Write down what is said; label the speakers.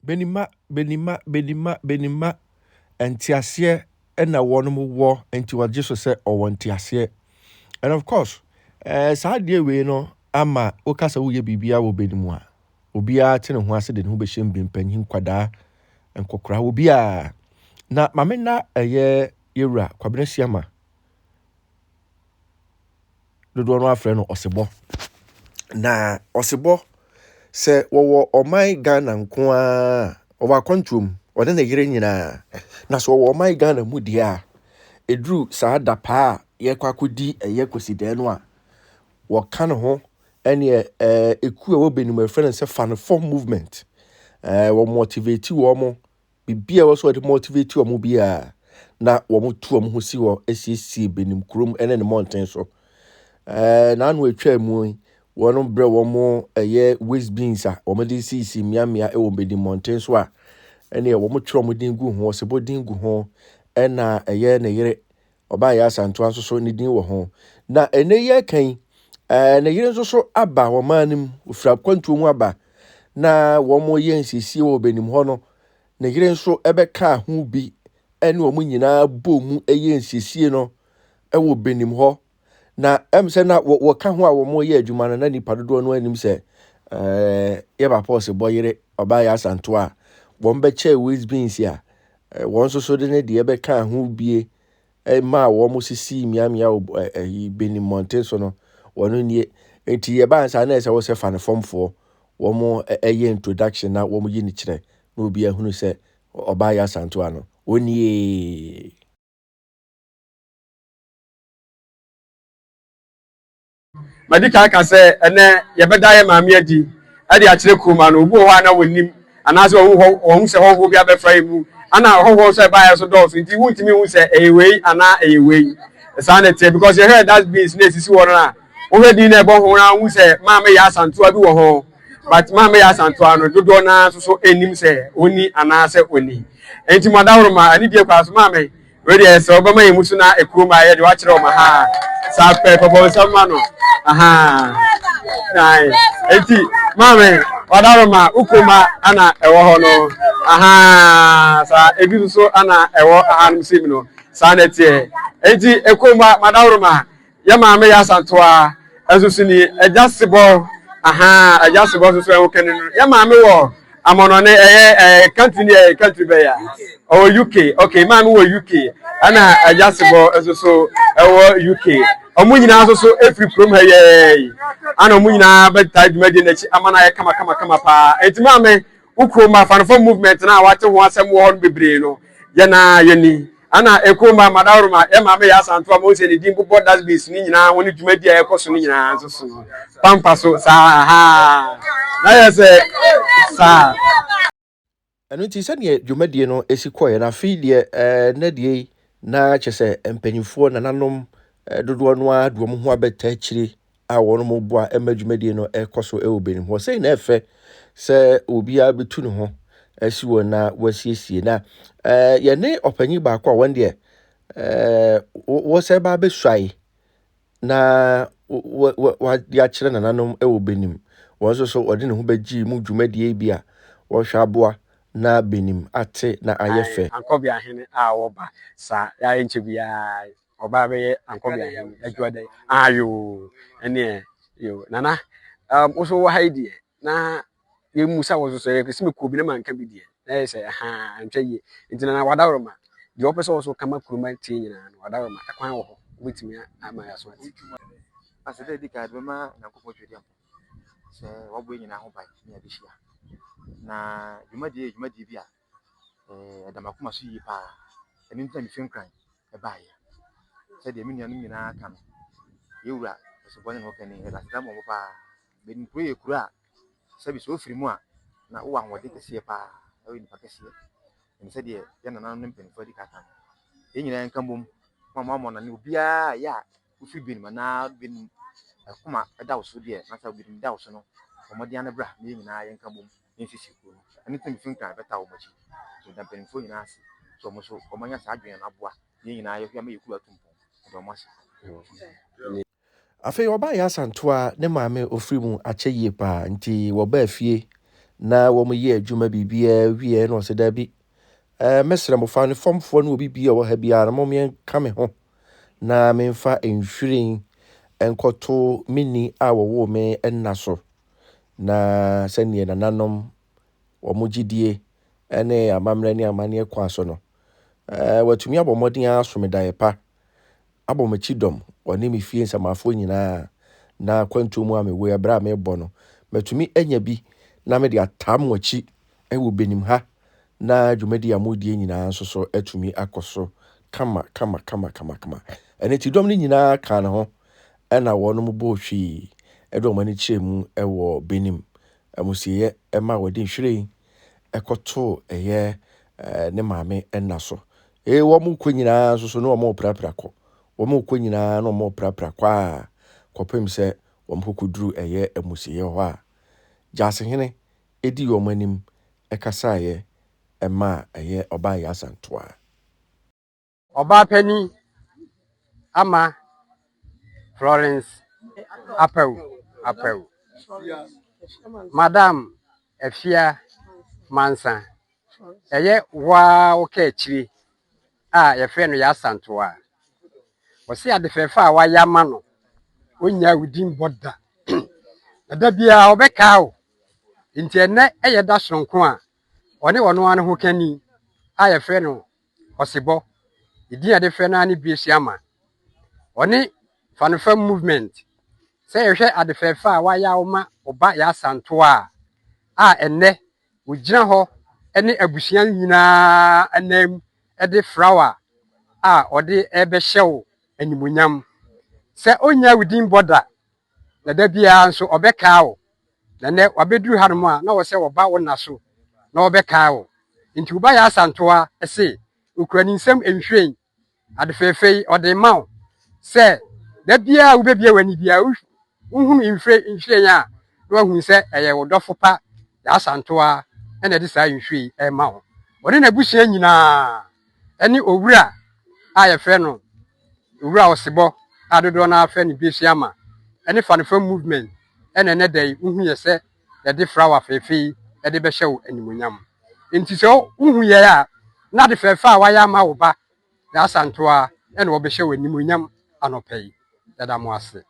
Speaker 1: benima entiasie na wonom wo enti wagye so se owontiasie. And of course saa de we no ama okasa wo ye bibia wo benimu a obia te ne ho ase de ne ho be hyem bimpanyin kwadaa enkokora obia na mamena eye yewura kwabena siama dodo no afre no osebo na osebo se wo oman Ghana nko a owa kwantum ode na yire nyina na so wo oman Ghana mu dia edru saa da pa ye kwakodi eye koside no a wo kan ho ene eku wo benim friend se fan form movement wo motivate wo mo bibia wo so de motivate wo mo bia na wo mo tu wo mo si wo esiesie benim krom ene ne mountain so na anu atwa mu wono bre wo mo waste beans a wo mo de sisi miamia e wo benim mountain so a ene wo mo tro mo din gu ho se bo din gu ho ena na yire oba ya santo aso so ne din wo ho na ene ye kan na yire nso so aba wo manim ofra kwantu mu aba na wo mo ye nsisi wo benim ho no na yire nso ebeka ho bi ene wo mo nyina bomu eye nsisi no e wo benim ho na se na wo ka ho a wo mo ye adwuma no na nipa dodo no anim se ye ba pose boyere oba ya santo a wo mbe che waste beans ya won so de ne de ebeka ho bie ma wo mo sisi miamia benim mountain so no wono nie enti ye ba nsa na ese wo se fan form for wo mo eye introduction na wo mo yi ni kire na obi ahunu se oba ya santo ano onie
Speaker 2: Madika ka se ene ye beda ye maame adi ade a kire kuma no obu ho ana wonim anase wo se ho bi abefra mu ana ho so ba ya so do so nti wuntimi hu se ewei ana ewei sanity because you heard that business is one na wo hedi na ebo ho na hu se maame ya santo abi wo ho but maame ya santo ano dodo na so enim se oni anase oni enti madawroma ani die kwa so maame we dey se obama yemusu na ekroma ye de wa kire o ma ha sa pe popo sama no aha nai enti maame madawroma ukoma ana ewo ho no aha sa ebi so ana ewo ahanum sim no sanity enti ekoma madawroma ya maame ya santo a esusuni ejasebo aha ejasebo so e wokene no ya maame wo amono ne country be ya o UK okay maame wo UK ana ejasebo esuso ewo UK omu nyina so every prom ha ye ana omu nyina beta dwumadi na chi amana ye kama pa enti maame ukroma fanfo movement na wate ho asem wo hon bebre no ye na ye ni ana ekoma madawroma e maame ya santo mo se ni din bo das bis ni nyina woni dwumadi a ekoso ni nyina so pampa so sa ha na ye se sa
Speaker 1: eno ti se ne dwumadie no esikoye na fi de na die na chese empanyimfo na nanom dodo no a do mo ho abeta chire a wono mo boa emadwumadie no ekoso e obenim ho sei na efe se obi a betu ne ho asi wona wasiesie na ye ne opanyi ba kwa wonde wo se ba besuai na wa ya kire na nanom e obenim wo so ode ne ho bagi mu dwumadie bia wo hwa aboa na benim ate na ayefe
Speaker 2: ankobia hene a wo ba sa ya enche bia oba be ankobia hene adwode ayo ene yo nana also wo haidie na ye musa wo so ye kesi me ko bi na manka bi die na ye se ha antwaye nti na wadawroma de opese wo so kama kuruma tie nyina na wadawroma akwan wo ho wetimi ama ya so ati
Speaker 3: asede di ka dwema na kokko twedi am se wabo nyina ho bai na bihia na dwumadi bia damakoma so yi pa eni ntan finkran e baaye se de me nuanu nyina aka no yewura so bone no kani la sedamo mo pa be npro ye kura se bi so firi mu a na wo ahode kese pa e ni pa kese eni se de ya nana no mpenfo di kaka e nyina nka bom mama na ne obia ya ufi bin mana bin akoma da wo so de na sa bin da wo so no omode ana bra me nyina ye nka bom nsisi ko ani tin finkran beta wo machi so da mpenfo nyina ase so mo so omanya sa adwen na boa ye nyina ye hwa me yekuru atumpo do mo ase
Speaker 1: afi oba ya santo a ne maame ofiri mu akyeye pa nti wo ba afie na wo mo ye adwuma bibia wie na ose da bi mesrɛ mo fa ne fomfo na obi bia wo ha bia na mo me ka me ho na memfa nhwiren enkoto mini a wo me enna so na sɛnea nananom wo mo gidie ene amamre ne amane kwa so no watumi abɔmmɔden asomdae pa abɔ machidom ɔne me fie nsamafo nyinaa na kwantu mu a mewo ya bra me bɔ no matumi anya bi na me de atam wachi ɛwɔ benim ha na dwumadi amodie nyinaa nso so atumi akɔso kama ɛne ti dɔm ne nyinaa ka ne ho ɛna wɔnom bɔ hwii ɛde ɔmane kyerɛ mu ɛwɔ benim amusiye ɛma wɔde nhwiren ɛkɔto ɛyɛ ne maame ɛna so wɔn kɔ nyinaa nso so no wɔn prapra kɔ wɔn kɔ nyinaa no wɔn prapra kɔ a kɔpem sɛ wɔn kɔduru ɛyɛ amusiye hɔ a Jasehene edi wɔn anim ɛkasaeɛ ɛma ɛyɛ ɔbaa yɛ asantoa
Speaker 4: Ọba Penny ama Florence Apeu Madam Efia Mansa eye wa oka achiri a ye fe no ya santo a wo se adefefa a wa ya ma no onya udin boda da bia obeka o nti ene eye da sonko a one wono an ho kani a ye fe no osebo idin ade fe na ne biesiama one fanfam movement say ye hwe adefefa a wa ya wo ma oba ya santo a ene wogina ho ene abusian nyina anam ede flower ode ebe hyew animunyam se onya within border na da bia nso obeka o na ne wabeduru hanom a na wo se wo ba wo na so na obeka o nti uba ya asantoa ese ukurani nsem enhwen adefefei ode maw se da bia wo bebia wani bia uhunu nhwen a na hu se eye wo dofo pa ya asantoa ene de saa nhwen e maw ode na busia nyina ene owura ye fe no owura osebo adodo na afa ni biesiama ene fanfa movement ene ne dai uhu ye se ye de flower fefi ye de be hyew animunyam enti so uhu ye a na de fefa wa ya ma wo ba ya asantoa ene wo be hyew animunyam anopai dada mo ase